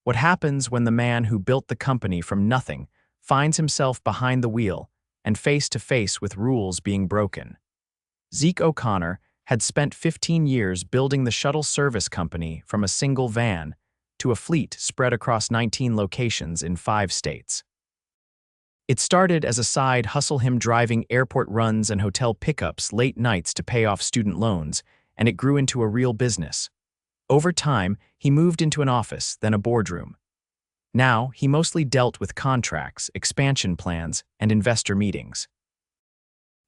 What happens when the man who built the company from nothing finds himself behind the wheel and face to face with rules being broken. Zeke O'Connor had spent 15 years building the Shuttle service company from a single van to a fleet spread across 19 locations in 5 states. It started as a side hustle, him driving airport runs and hotel pickups late nights to pay off student loans, and it grew into a real business. Over time, he moved into an office, then a boardroom. Now, he mostly dealt with contracts, expansion plans, and investor meetings.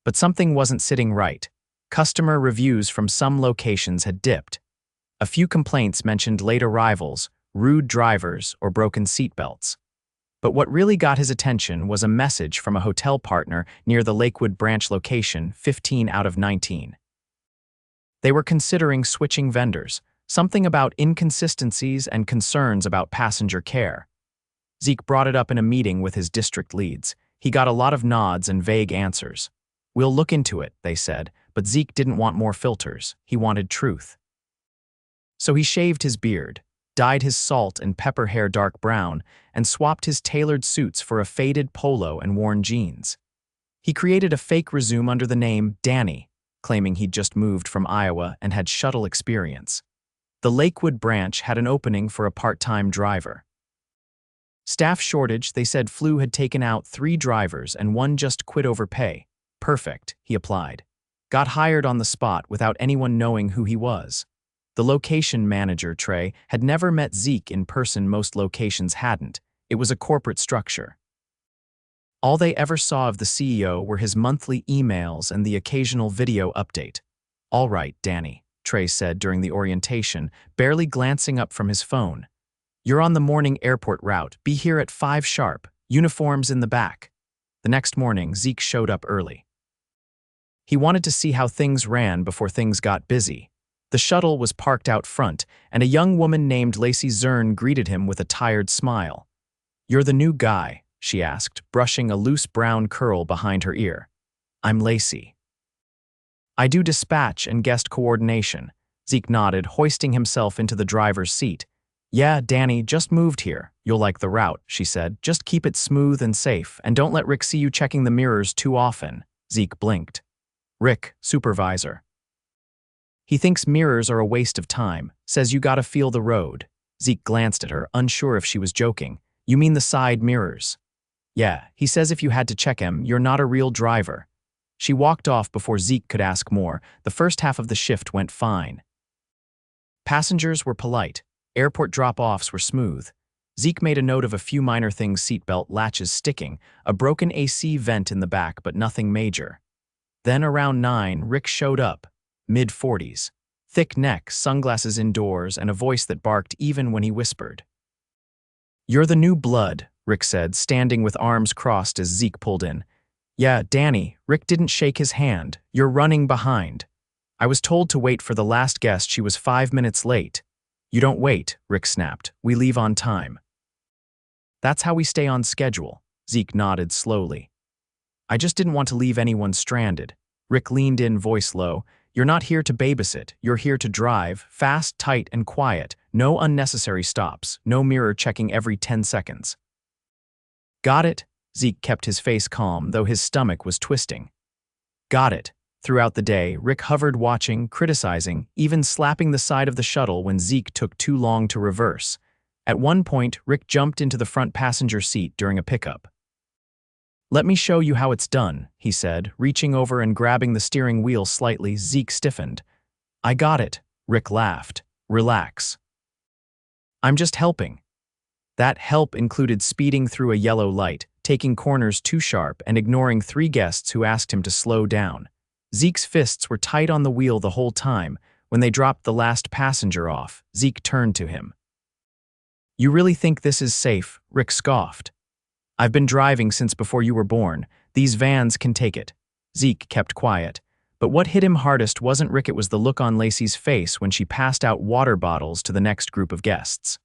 But something wasn't sitting right. Customer reviews from some locations had dipped. A few complaints mentioned late arrivals, rude drivers, or broken seatbelts. But what really got his attention was a message from a hotel partner near the Lakewood branch location, 15 out of 19. They were considering switching vendors, something about inconsistencies and concerns about passenger care. Zeke brought it up in a meeting with his district leads. He got a lot of nods and vague answers. "We'll look into it," they said, but Zeke didn't want more filters. He wanted truth. So he shaved his beard, dyed his salt and pepper hair dark brown, and swapped his tailored suits for a faded polo and worn jeans. He created a fake resume under the name Danny, claiming he'd just moved from Iowa and had shuttle experience. The Lakewood branch had an opening for a part-time driver. Staff shortage, they said. Flu had taken out 3 drivers and one just quit over pay. Perfect, he applied. Got hired on the spot without anyone knowing who he was. The location manager, Trey, had never met Zeke in person. Most locations hadn't. It was a corporate structure. All they ever saw of the CEO were his monthly emails and the occasional video update. "All right, Danny," Trey said during the orientation, barely glancing up from his phone. "You're on the morning airport route. Be here at 5 sharp. Uniforms in the back." The next morning, Zeke showed up early. He wanted to see how things ran before things got busy. The shuttle was parked out front, and a young woman named Lacey greeted him with a tired smile. "You're the new guy?" she asked, brushing a loose brown curl behind her ear. "I'm Lacey. I do dispatch and guest coordination." Zeke nodded, hoisting himself into the driver's seat. "Yeah, Danny, just moved here. You'll like the route," she said. "Just keep it smooth and safe, and don't let Rick see you checking the mirrors too often." Zeke blinked. "Rick, supervisor. He thinks mirrors are a waste of time, says you gotta feel the road." Zeke glanced at her, unsure if she was joking. "You mean the side mirrors?" "Yeah, he says if you had to check him, you're not a real driver." She walked off before Zeke could ask more. The first half of the shift went fine. Passengers were polite. Airport drop-offs were smooth. Zeke made a note of a few minor things: seatbelt latches sticking, a broken AC vent in the back, but nothing major. Then around 9, Rick showed up. Mid-40s. Thick neck, sunglasses indoors, and a voice that barked even when he whispered. "You're the new blood," Rick said, standing with arms crossed as Zeke pulled in. "Yeah, Danny." Rick didn't shake his hand. "You're running behind. I was told to wait for the last guest. She was 5 minutes late." "You don't wait," Rick snapped. "We leave on time." "That's how we stay on schedule." Zeke nodded slowly. "I just didn't want to leave anyone stranded." Rick leaned in, voice low. "You're not here to babysit. You're here to drive, fast, tight, and quiet. No unnecessary stops. No mirror checking every 10 seconds. "Got it." Zeke kept his face calm, though his stomach was twisting. "Got it." Throughout the day, Rick hovered, watching, criticizing, even slapping the side of the shuttle when Zeke took too long to reverse. At one point, Rick jumped into the front passenger seat during a pickup. "Let me show you how it's done," he said, reaching over and grabbing the steering wheel slightly. Zeke stiffened. "I got it." Rick laughed. "Relax. I'm just helping." That help included speeding through a yellow light, taking corners too sharp, and ignoring 3 guests who asked him to slow down. Zeke's fists were tight on the wheel the whole time. When they dropped the last passenger off, Zeke turned to him. "You really think this is safe?" Rick scoffed. "I've been driving since before you were born. These vans can take it." Zeke kept quiet. But what hit him hardest wasn't Rick, it was the look on Lacey's face when she passed out water bottles to the next group of guests.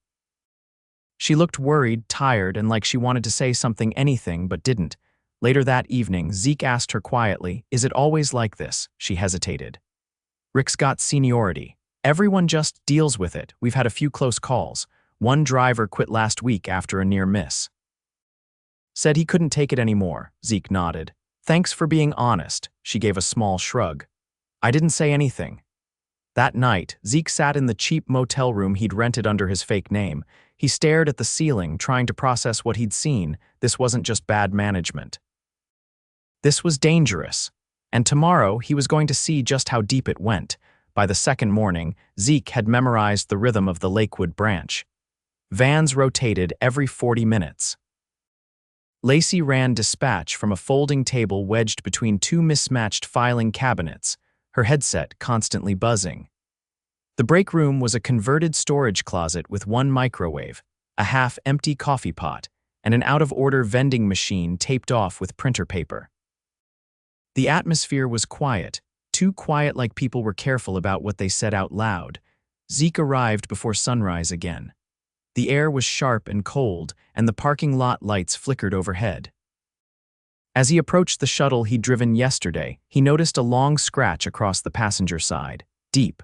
She looked worried, tired, and like she wanted to say something, anything, but didn't. Later that evening, Zeke asked her quietly, "Is it always like this?" She hesitated. "Rick's got seniority. Everyone just deals with it. We've had a few close calls. One driver quit last week after a near miss. Said he couldn't take it anymore, Zeke nodded. Thanks for being honest, she gave a small shrug. I didn't say anything. That night, Zeke sat in the cheap motel room he'd rented under his fake name. He stared at the ceiling, trying to process what he'd seen. This wasn't just bad management. This was dangerous. And tomorrow, he was going to see just how deep it went. By the second morning, Zeke had memorized the rhythm of the Lakewood branch. Vans rotated every 40 minutes. Lacey ran dispatch from a folding table wedged between two mismatched filing cabinets, her headset constantly buzzing. The break room was a converted storage closet with one microwave, a half-empty coffee pot, and an out-of-order vending machine taped off with printer paper. The atmosphere was quiet, too quiet like people were careful about what they said out loud. Zeke arrived before sunrise again. The air was sharp and cold, and the parking lot lights flickered overhead. As he approached the shuttle he'd driven yesterday, he noticed a long scratch across the passenger side, deep,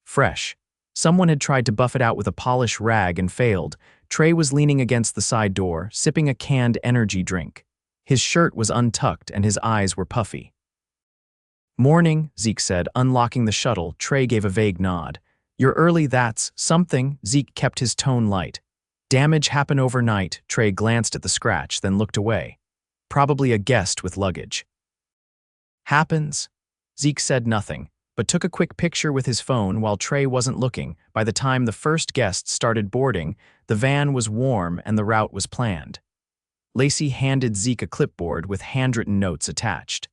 fresh. Someone had tried to buff it out with a polish rag and failed. Trey was leaning against the side door, sipping a canned energy drink. His shirt was untucked and his eyes were puffy. Morning, Zeke said, unlocking the shuttle. Trey gave a vague nod. You're early, that's something. Zeke kept his tone light. Damage happened overnight. Trey glanced at the scratch, then looked away. Probably a guest with luggage. Happens. Zeke said nothing, but took a quick picture with his phone while Trey wasn't looking. By the time the first guest started boarding, the van was warm and the route was planned. Lacey handed Zeke a clipboard with handwritten notes attached.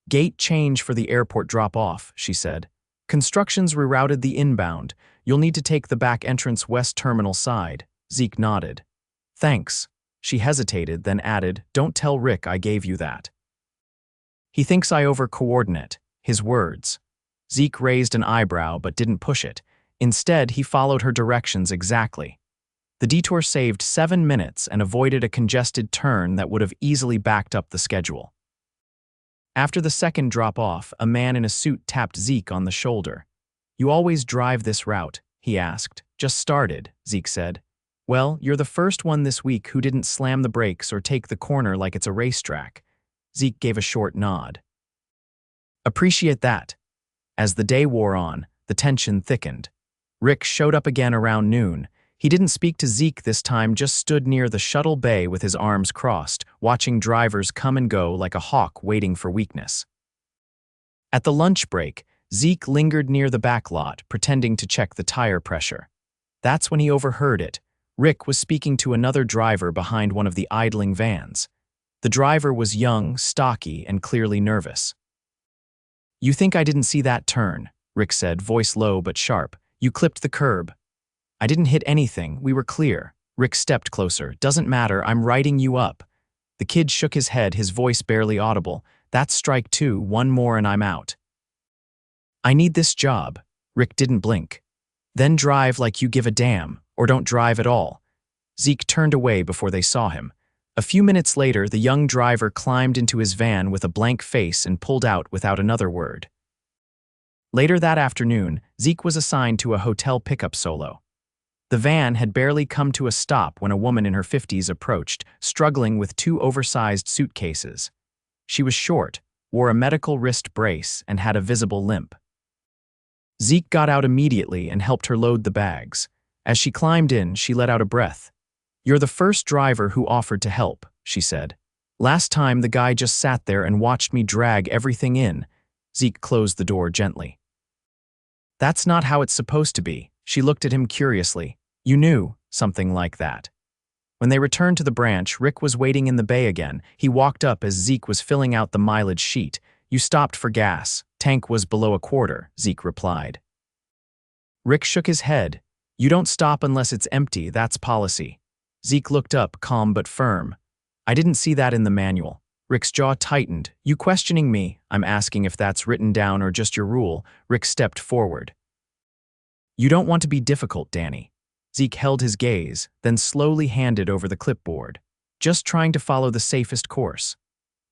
Gate change for the airport drop-off, she said. Construction's rerouted the inbound. You'll need to take the back entrance west terminal side. Zeke nodded. Thanks. She hesitated, then added, don't tell Rick I gave you that. He thinks I over-coordinate. His words. Zeke raised an eyebrow but didn't push it. Instead, he followed her directions exactly. The detour saved 7 minutes and avoided a congested turn that would have easily backed up the schedule. After the second drop-off, a man in a suit tapped Zeke on the shoulder. You always drive this route, he asked. Just started, Zeke said. Well, you're the first one this week who didn't slam the brakes or take the corner like it's a racetrack. Zeke gave a short nod. Appreciate that. As the day wore on, the tension thickened. Rick showed up again around noon. He didn't speak to Zeke this time, just stood near the shuttle bay with his arms crossed, watching drivers come and go like a hawk waiting for weakness. At the lunch break, Zeke lingered near the back lot, pretending to check the tire pressure. That's when he overheard it. Rick was speaking to another driver behind one of the idling vans. The driver was young, stocky, and clearly nervous. You think I didn't see that turn, Rick said, voice low but sharp. You clipped the curb. I didn't hit anything, we were clear. Rick stepped closer. Doesn't matter, I'm writing you up. The kid shook his head, his voice barely audible. That's strike two, one more and I'm out. I need this job. Rick didn't blink. Then drive like you give a damn, or don't drive at all. Zeke turned away before they saw him. A few minutes later, the young driver climbed into his van with a blank face and pulled out without another word. Later that afternoon, Zeke was assigned to a hotel pickup solo. The van had barely come to a stop when a woman in her 50s approached, struggling with 2 oversized suitcases. She was short, wore a medical wrist brace, and had a visible limp. Zeke got out immediately and helped her load the bags. As she climbed in, she let out a breath. You're the first driver who offered to help, she said. Last time, the guy just sat there and watched me drag everything in. Zeke closed the door gently. That's not how it's supposed to be. She looked at him curiously. You knew, something like that. When they returned to the branch, Rick was waiting in the bay again. He walked up as Zeke was filling out the mileage sheet. You stopped for gas. Tank was below a quarter, Zeke replied. Rick shook his head. You don't stop unless it's empty, that's policy. Zeke looked up, calm but firm. I didn't see that in the manual. Rick's jaw tightened. You questioning me? I'm asking if that's written down or just your rule. Rick stepped forward. You don't want to be difficult, Danny. Zeke held his gaze, then slowly handed over the clipboard. Just trying to follow the safest course.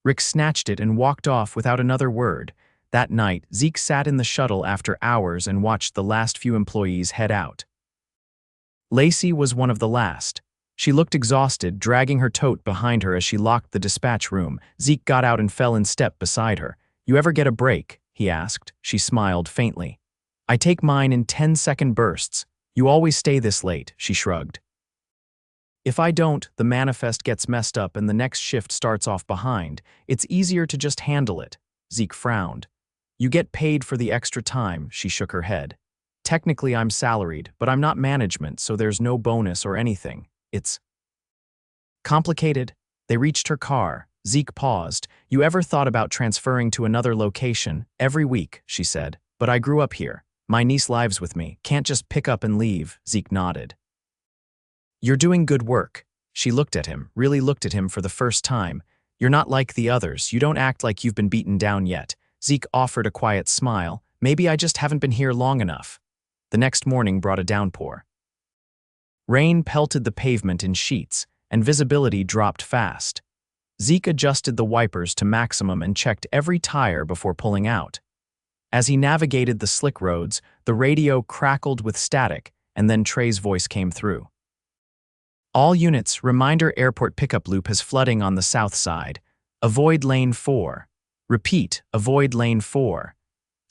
Rick snatched it and walked off without another word. That night, Zeke sat in the shuttle after hours and watched the last few employees head out. Lacey was one of the last. She looked exhausted, dragging her tote behind her as she locked the dispatch room. Zeke got out and fell in step beside her. "You ever get a break?" he asked. She smiled faintly. "I take mine in 10-second bursts. You always stay this late," she shrugged. "If I don't, the manifest gets messed up and the next shift starts off behind. It's easier to just handle it." Zeke frowned. "You get paid for the extra time," she shook her head. "Technically I'm salaried, but I'm not management, so there's no bonus or anything. It's complicated." They reached her car. Zeke paused. "You ever thought about transferring to another location? Every week," she said. "But I grew up here. My niece lives with me. Can't just pick up and leave." Zeke nodded. "You're doing good work." She looked at him, really looked at him for the first time. "You're not like the others. You don't act like you've been beaten down yet." Zeke offered a quiet smile. "Maybe I just haven't been here long enough." The next morning brought a downpour. Rain pelted the pavement in sheets, and visibility dropped fast. Zeke adjusted the wipers to maximum and checked every tire before pulling out. As he navigated the slick roads, the radio crackled with static, and then Trey's voice came through. "All units, reminder airport pickup loop has flooding on the south side. Avoid lane 4. Repeat, avoid lane 4.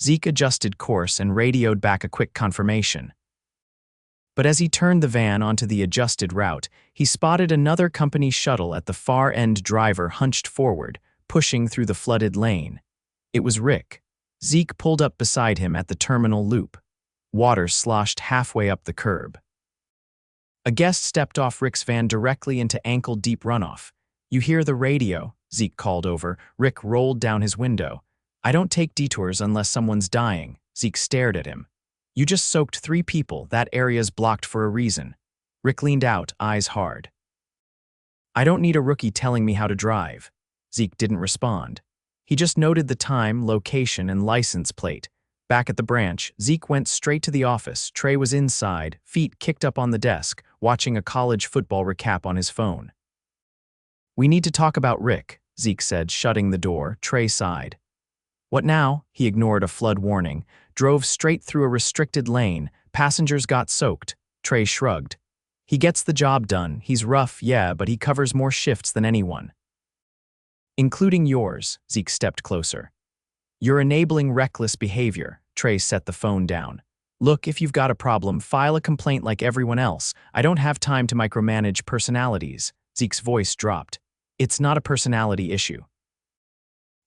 Zeke adjusted course and radioed back a quick confirmation. But as he turned the van onto the adjusted route, he spotted another company shuttle at the far end. Driver hunched forward, pushing through the flooded lane. It was Rick. Zeke pulled up beside him at the terminal loop. Water sloshed halfway up the curb. A guest stepped off Rick's van directly into ankle-deep runoff. "You hear the radio?" Zeke called over. Rick rolled down his window. "I don't take detours unless someone's dying." Zeke stared at him. "You just soaked 3 people. That area's blocked for a reason." Rick leaned out, eyes hard. "I don't need a rookie telling me how to drive." Zeke didn't respond. He just noted the time, location, and license plate. Back at the branch, Zeke went straight to the office. Trey was inside, feet kicked up on the desk, watching a college football recap on his phone. "We need to talk about Rick," Zeke said, shutting the door. Trey sighed. "What now?" He ignored a flood warning, drove straight through a restricted lane. Passengers got soaked. Trey shrugged. "He gets the job done. He's rough, yeah, but he covers more shifts than anyone." "Including yours." Zeke stepped closer. "You're enabling reckless behavior." Trey set the phone down. "Look, if you've got a problem, file a complaint like everyone else. I don't have time to micromanage personalities." Zeke's voice dropped. "It's not a personality issue.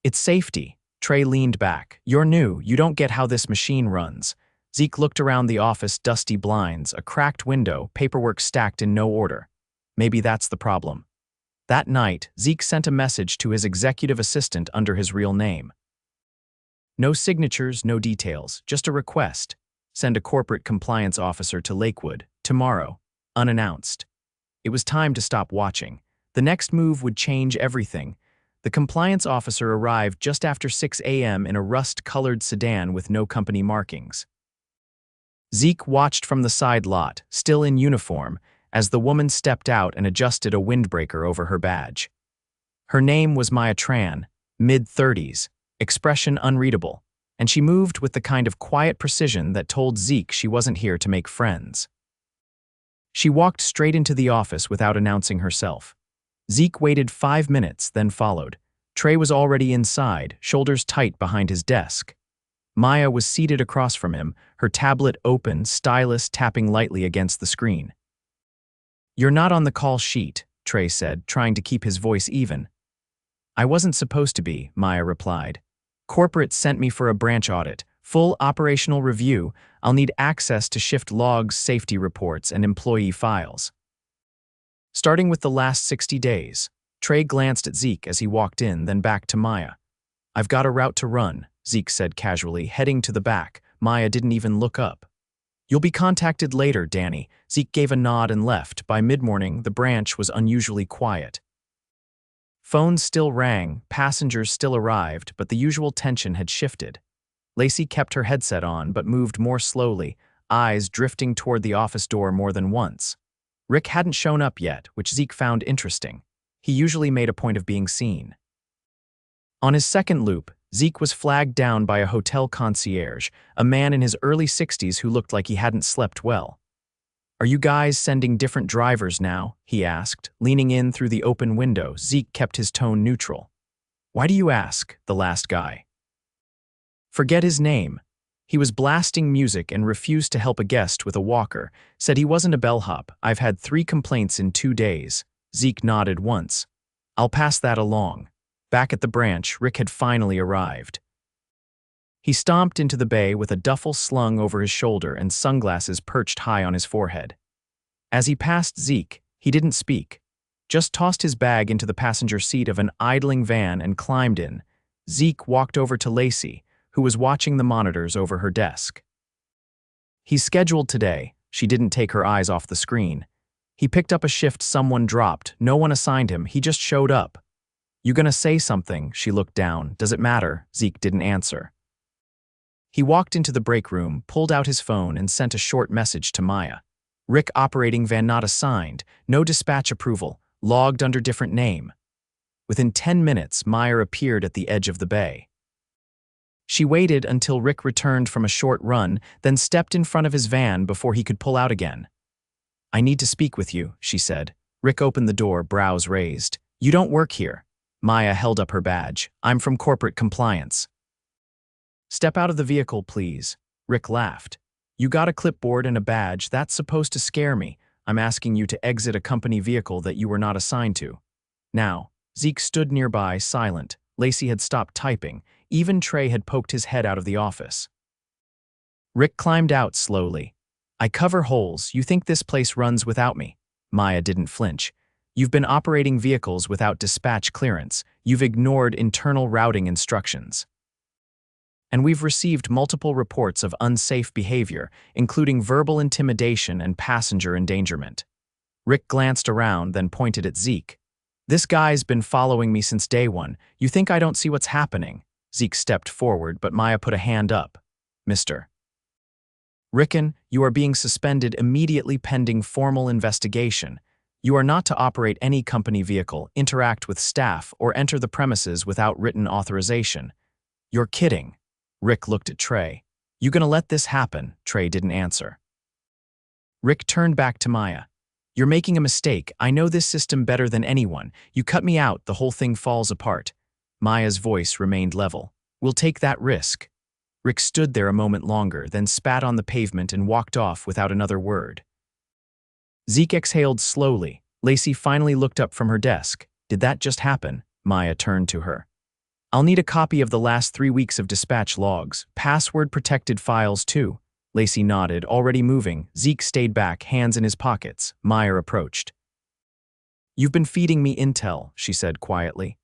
It's safety." Trey leaned back. "You're new. You don't get how this machine runs." Zeke looked around the office, dusty blinds, a cracked window, paperwork stacked in no order. Maybe that's the problem. That night, Zeke sent a message to his executive assistant under his real name. No signatures, no details, just a request. Send a corporate compliance officer to Lakewood, tomorrow, unannounced. It was time to stop watching. The next move would change everything. The compliance officer arrived just after 6 a.m. in a rust-colored sedan with no company markings. Zeke watched from the side lot, still in uniform, as the woman stepped out and adjusted a windbreaker over her badge. Her name was Maya Tran, mid-30s, expression unreadable, and she moved with the kind of quiet precision that told Zeke she wasn't here to make friends. She walked straight into the office without announcing herself. Zeke waited 5 minutes, then followed. Trey was already inside, shoulders tight behind his desk. Maya was seated across from him, her tablet open, stylus tapping lightly against the screen. "You're not on the call sheet," Trey said, trying to keep his voice even. "I wasn't supposed to be," Maya replied. "Corporate sent me for a branch audit, full operational review. I'll need access to shift logs, safety reports, and employee files." Starting with the last 60 days, Trey glanced at Zeke as he walked in, then back to Maya. "I've got a route to run," Zeke said casually, heading to the back. Maya didn't even look up. "You'll be contacted later, Danny." Zeke gave a nod and left. By mid-morning, the branch was unusually quiet. Phones still rang, passengers still arrived, but the usual tension had shifted. Lacey kept her headset on, but moved more slowly, eyes drifting toward the office door more than once. Rick hadn't shown up yet, which Zeke found interesting. He usually made a point of being seen. On his second loop, Zeke was flagged down by a hotel concierge, a man in his early 60s who looked like he hadn't slept well. Are you guys sending different drivers now? He asked, leaning in through the open window. Zeke kept his tone neutral. Why do you ask? The last guy. Forget his name. He was blasting music and refused to help a guest with a walker, said he wasn't a bellhop. I've had 3 complaints in 2 days. Zeke nodded once. I'll pass that along. Back at the branch, Rick had finally arrived. He stomped into the bay with a duffel slung over his shoulder and sunglasses perched high on his forehead. As he passed Zeke, he didn't speak, just tossed his bag into the passenger seat of an idling van and climbed in. Zeke walked over to Lacey, who was watching the monitors over her desk. He's scheduled today. She didn't take her eyes off the screen. He picked up a shift someone dropped. No one assigned him. He just showed up. You gonna say something? She looked down. Does it matter? Zeke didn't answer. He walked into the break room, pulled out his phone, and sent a short message to Maya. Rick operating van not assigned, no dispatch approval, logged under different name. Within 10 minutes, Maya appeared at the edge of the bay. She waited until Rick returned from a short run, then stepped in front of his van before he could pull out again. I need to speak with you, she said. Rick opened the door, brows raised. You don't work here. Maya held up her badge. I'm from corporate compliance. Step out of the vehicle, please. Rick laughed. You got a clipboard and a badge. That's supposed to scare me. I'm asking you to exit a company vehicle that you were not assigned to. Now, Zeke stood nearby, silent. Lacey had stopped typing. Even Trey had poked his head out of the office. Rick climbed out slowly. I cover holes. You think this place runs without me? Maya didn't flinch. You've been operating vehicles without dispatch clearance. You've ignored internal routing instructions. And we've received multiple reports of unsafe behavior, including verbal intimidation and passenger endangerment. Rick glanced around, then pointed at Zeke. This guy's been following me since day one. You think I don't see what's happening? Zeke stepped forward, but Maya put a hand up. Mr. Ricken, you are being suspended immediately pending formal investigation. You are not to operate any company vehicle, interact with staff, or enter the premises without written authorization. You're kidding. Rick looked at Trey. You gonna let this happen? Trey didn't answer. Rick turned back to Maya. You're making a mistake. I know this system better than anyone. You cut me out, the whole thing falls apart. Maya's voice remained level. We'll take that risk. Rick stood there a moment longer, then spat on the pavement and walked off without another word. Zeke exhaled slowly. Lacey finally looked up from her desk. Did that just happen? Maya turned to her. I'll need a copy of the last 3 weeks of dispatch logs, password-protected files too. Lacey nodded, already moving. Zeke stayed back, hands in his pockets. Maya approached. You've been feeding me intel, she said quietly.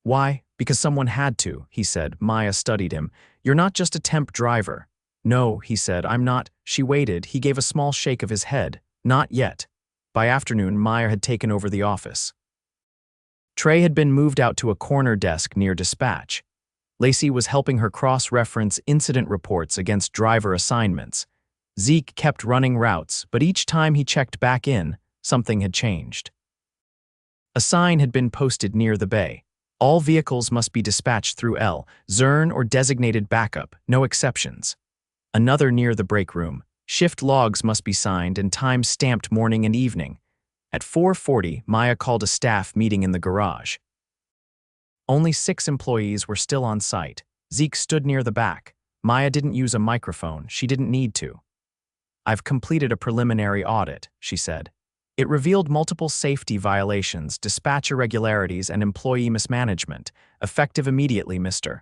Why? Because someone had to, he said. Maya studied him. You're not just a temp driver. No, he said, I'm not. She waited. He gave a small shake of his head. Not yet. By afternoon, Maya had taken over the office. Trey had been moved out to a corner desk near dispatch. Lacey was helping her cross-reference incident reports against driver assignments. Zeke kept running routes, but each time he checked back in, something had changed. A sign had been posted near the bay. All vehicles must be dispatched through L, Zern or designated backup, no exceptions. Another near the break room. Shift logs must be signed and time stamped morning and evening. At 4:40, Maya called a staff meeting in the garage. Only 6 employees were still on site. Zeke stood near the back. Maya didn't use a microphone. She didn't need to. I've completed a preliminary audit, she said. It revealed multiple safety violations, dispatch irregularities, and employee mismanagement. Effective immediately, Mr.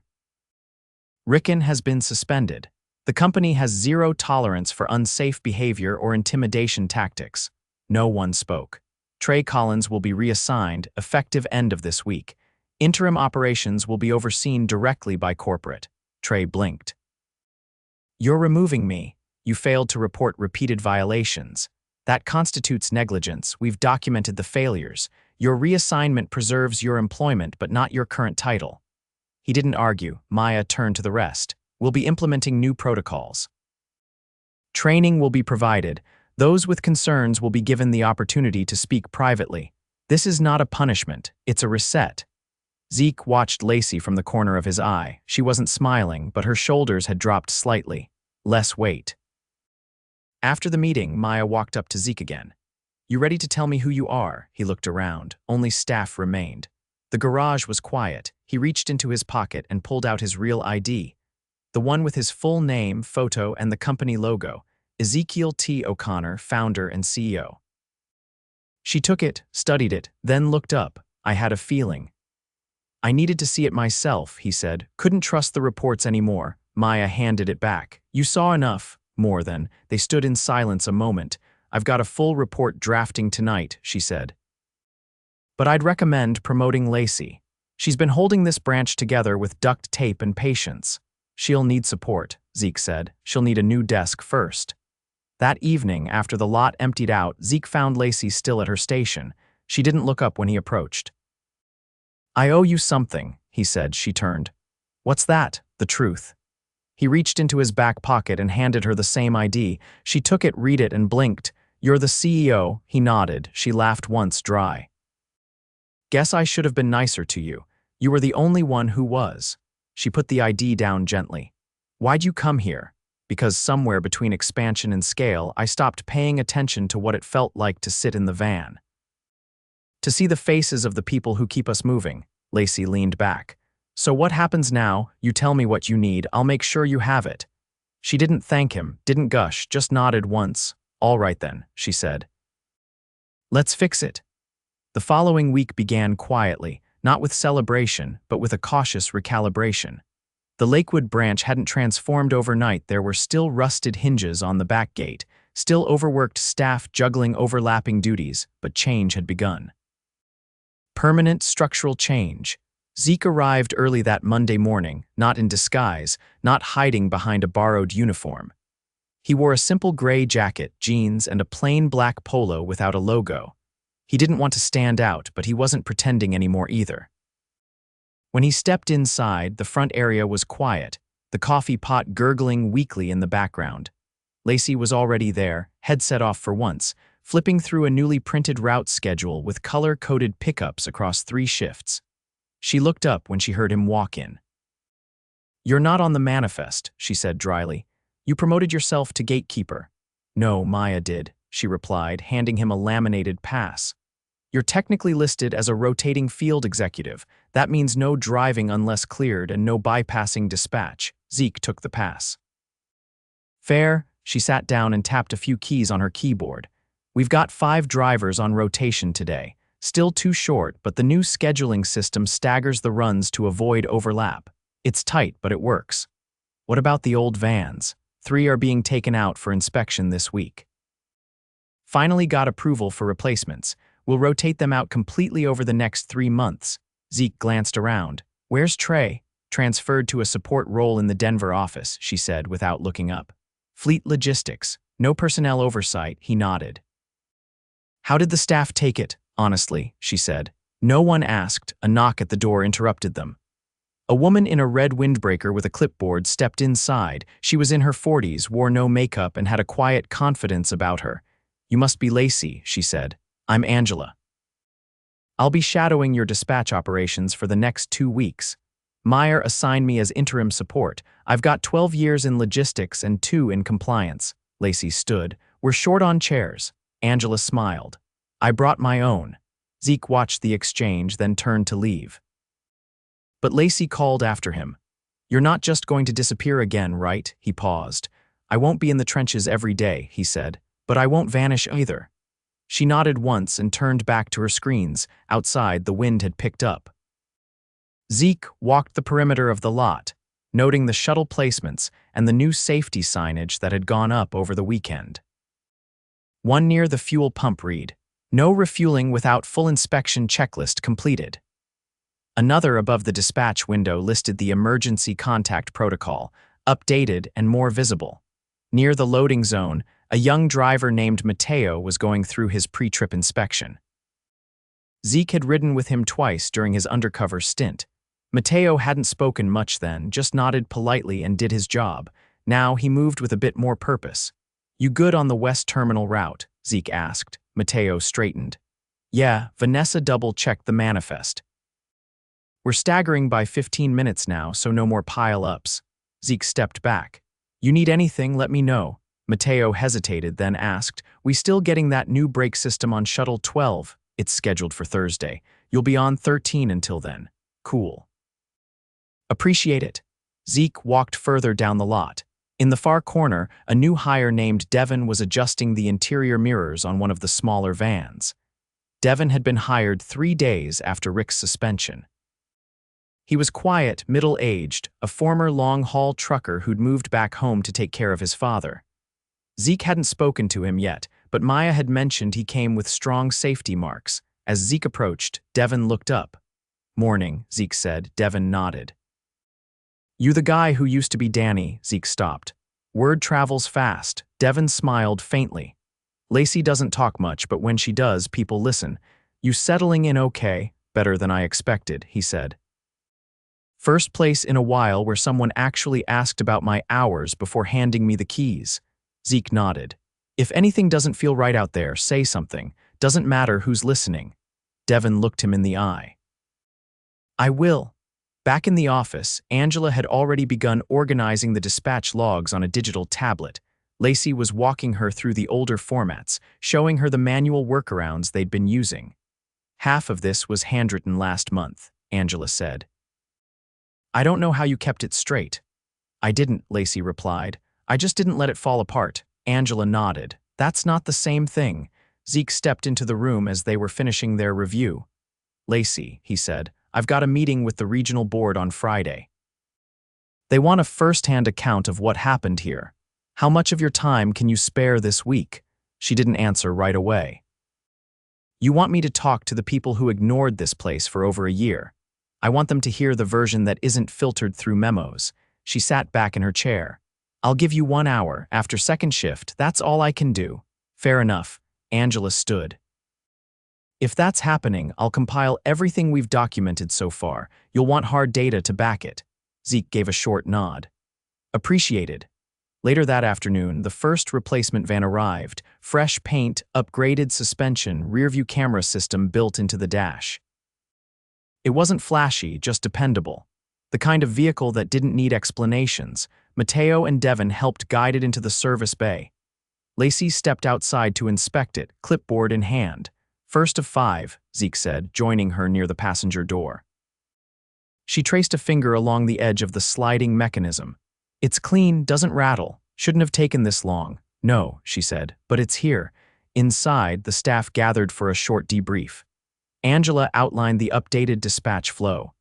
Ricken has been suspended. The company has 0 tolerance for unsafe behavior or intimidation tactics. No one spoke. Trey Collins will be reassigned, effective end of this week. Interim operations will be overseen directly by corporate. Trey blinked. You're removing me. You failed to report repeated violations. That constitutes negligence. We've documented the failures. Your reassignment preserves your employment but not your current title. He didn't argue. Maya turned to the rest. We'll be implementing new protocols. Training will be provided. Those with concerns will be given the opportunity to speak privately. This is not a punishment. It's a reset. Zeke watched Lacey from the corner of his eye. She wasn't smiling, but her shoulders had dropped slightly. Less weight. After the meeting, Maya walked up to Zeke again. "You ready to tell me who you are?" He looked around. Only staff remained. The garage was quiet. He reached into his pocket and pulled out his real ID. The one with his full name, photo, and the company logo. Ezekiel T. O'Connor, founder and CEO. She took it, studied it, then looked up. "I had a feeling." "I needed to see it myself," he said. "Couldn't trust the reports anymore." Maya handed it back. "You saw enough." "More than." They stood in silence a moment. "I've got a full report drafting tonight," she said. "But I'd recommend promoting Lacey. She's been holding this branch together with duct tape and patience." "She'll need support," Zeke said. "She'll need a new desk first." That evening, after the lot emptied out, Zeke found Lacey still at her station. She didn't look up when he approached. "I owe you something," he said. She turned. "What's that?" "The truth." He reached into his back pocket and handed her the same ID. She took it, read it, and blinked. "You're the CEO." He nodded. She laughed once, dry. "Guess I should have been nicer to you. You were the only one who was." She put the ID down gently. "Why'd you come here?" "Because somewhere between expansion and scale, I stopped paying attention to what it felt like to sit in the van. To see the faces of the people who keep us moving." Lacey leaned back. "So what happens now? You tell me what you need, I'll make sure you have it." She didn't thank him, didn't gush, just nodded once. "All right then," she said. "Let's fix it." The following week began quietly, not with celebration, but with a cautious recalibration. The Lakewood branch hadn't transformed overnight. There were still rusted hinges on the back gate, still overworked staff juggling overlapping duties, but change had begun. Permanent structural change. Zeke arrived early that Monday morning, not in disguise, not hiding behind a borrowed uniform. He wore a simple gray jacket, jeans, and a plain black polo without a logo. He didn't want to stand out, but he wasn't pretending anymore either. When he stepped inside, the front area was quiet, the coffee pot gurgling weakly in the background. Lacey was already there, headset off for once, flipping through a newly printed route schedule with color-coded pickups across 3 shifts. She looked up when she heard him walk in. "You're not on the manifest," she said dryly. "You promoted yourself to gatekeeper." "No, Maya did," she replied, handing him a laminated pass. "You're technically listed as a rotating field executive. That means no driving unless cleared and no bypassing dispatch." Zeke took the pass. "Fair." She sat down and tapped a few keys on her keyboard. "We've got 5 drivers on rotation today. Still too short, but the new scheduling system staggers the runs to avoid overlap. It's tight, but it works." "What about the old vans?" 3 are being taken out for inspection this week. "Finally got approval for replacements. We'll rotate them out completely over the next 3 months. Zeke glanced around. "Where's Trey?" "Transferred to a support role in the Denver office," she said without looking up. "Fleet logistics. No personnel oversight." He nodded. "How did the staff take it?" "Honestly," she said. "No one asked." A knock at the door interrupted them. A woman in a red windbreaker with a clipboard stepped inside. She was in her 40s, wore no makeup, and had a quiet confidence about her. "You must be Lacey," she said. "I'm Angela. I'll be shadowing your dispatch operations for the next 2 weeks. Meyer assigned me as interim support. I've got 12 years in logistics and 2 in compliance." Lacey stood. "We're short on chairs." Angela smiled. "I brought my own." Zeke watched the exchange, then turned to leave. But Lacey called after him. "You're not just going to disappear again, right?" He paused. "I won't be in the trenches every day," he said, "but I won't vanish either." She nodded once and turned back to her screens. Outside, the wind had picked up. Zeke walked the perimeter of the lot, noting the shuttle placements and the new safety signage that had gone up over the weekend. One near the fuel pump read, "No refueling without full inspection checklist completed." Another above the dispatch window listed the emergency contact protocol, updated and more visible. Near the loading zone, a young driver named Mateo was going through his pre-trip inspection. Zeke had ridden with him twice during his undercover stint. Mateo hadn't spoken much then, just nodded politely and did his job. Now he moved with a bit more purpose. "You good on the West Terminal route?" Zeke asked. Mateo straightened. "Yeah, Vanessa double-checked the manifest. We're staggering by 15 minutes now, so no more pile-ups." Zeke stepped back. "You need anything, let me know." Mateo hesitated, then asked, "We still getting that new brake system on Shuttle 12? It's scheduled for Thursday. You'll be on 13 until then. Cool. Appreciate it." Zeke walked further down the lot. In the far corner, a new hire named Devin was adjusting the interior mirrors on one of the smaller vans. Devin had been hired 3 days after Rick's suspension. He was quiet, middle-aged, a former long-haul trucker who'd moved back home to take care of his father. Zeke hadn't spoken to him yet, but Maya had mentioned he came with strong safety marks. As Zeke approached, Devin looked up. "Morning," Zeke said. Devin nodded. "You the guy who used to be Danny?" Zeke stopped. "Word travels fast." Devin smiled faintly. "Lacey doesn't talk much, but when she does, people listen. You settling in okay? Better than I expected," he said. "First place in a while where someone actually asked about my hours before handing me the keys." Zeke nodded. "If anything doesn't feel right out there, say something. Doesn't matter who's listening." Devin looked him in the eye. "I will." Back in the office, Angela had already begun organizing the dispatch logs on a digital tablet. Lacey was walking her through the older formats, showing her the manual workarounds they'd been using. "Half of this was handwritten last month," Angela said. "I don't know how you kept it straight." "I didn't," Lacey replied. "I just didn't let it fall apart." Angela nodded. "That's not the same thing." Zeke stepped into the room as they were finishing their review. "Lacey," he said, "I've got a meeting with the regional board on Friday. They want a first-hand account of what happened here. How much of your time can you spare this week?" She didn't answer right away. "You want me to talk to the people who ignored this place for over a year. I want them to hear the version that isn't filtered through memos." She sat back in her chair. "I'll give you 1 hour. After second shift, that's all I can do." "Fair enough." Angela stood. "If that's happening, I'll compile everything we've documented so far. You'll want hard data to back it." Zeke gave a short nod. "Appreciated." Later that afternoon, the first replacement van arrived. Fresh paint, upgraded suspension, rearview camera system built into the dash. It wasn't flashy, just dependable. The kind of vehicle that didn't need explanations. Mateo and Devin helped guide it into the service bay. Lacey stepped outside to inspect it, clipboard in hand. "First of 5, Zeke said, joining her near the passenger door. She traced a finger along the edge of the sliding mechanism. "It's clean, doesn't rattle. Shouldn't have taken this long." "No," she said, "but it's here." Inside, the staff gathered for a short debrief. Angela outlined the updated dispatch flow.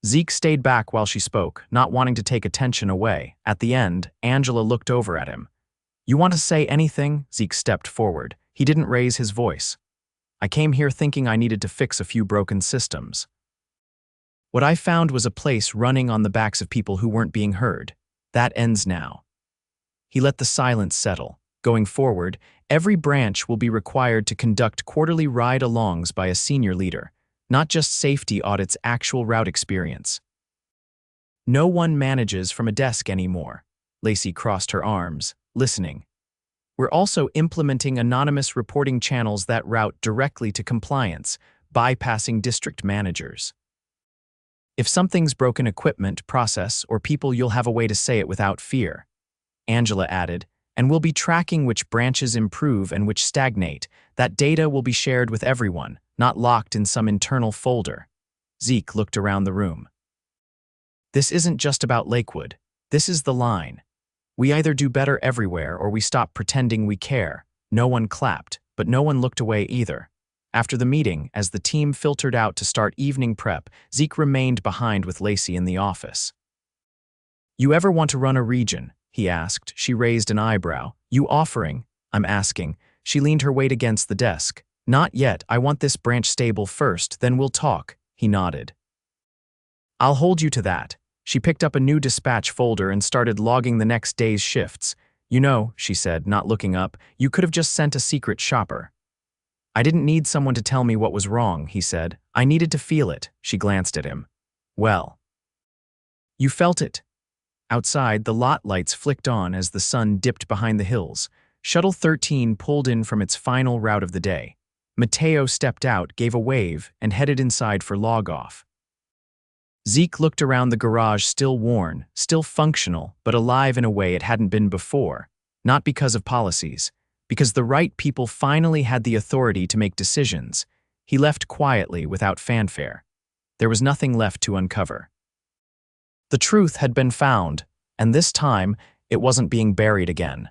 Zeke stayed back while she spoke, not wanting to take attention away. At the end, Angela looked over at him. "You want to say anything?" Zeke stepped forward. He didn't raise his voice. "I came here thinking I needed to fix a few broken systems. What I found was a place running on the backs of people who weren't being heard. That ends now." He let the silence settle. Going forward, every branch will be required to conduct quarterly ride-alongs by a senior leader, not just safety audits, actual route experience. "No one manages from a desk anymore." Lacey crossed her arms, listening. "We're also implementing anonymous reporting channels that route directly to compliance, bypassing district managers. If something's broken equipment, process, or people, you'll have a way to say it without fear." Angela added, "And we'll be tracking which branches improve and which stagnate. That data will be shared with everyone, not locked in some internal folder." Zeke looked around the room. "This isn't just about Lakewood. This is the line. We either do better everywhere or we stop pretending we care." No one clapped, but no one looked away either. After the meeting, as the team filtered out to start evening prep, Zeke remained behind with Lacey in the office. "You ever want to run a region?" he asked. She raised an eyebrow. "You offering?" "I'm asking." She leaned her weight against the desk. "Not yet. I want this branch stable first, then we'll talk." He nodded. "I'll hold you to that." She picked up a new dispatch folder and started logging the next day's shifts. "You know," she said, not looking up, "you could have just sent a secret shopper." "I didn't need someone to tell me what was wrong," he said. "I needed to feel it." She glanced at him. "Well, you felt it." Outside, the lot lights flicked on as the sun dipped behind the hills. Shuttle 13 pulled in from its final route of the day. Mateo stepped out, gave a wave, and headed inside for log-off. Zeke looked around the garage, still worn, still functional, but alive in a way it hadn't been before. Not because of policies, because the right people finally had the authority to make decisions. He left quietly without fanfare. There was nothing left to uncover. The truth had been found, and this time it wasn't being buried again.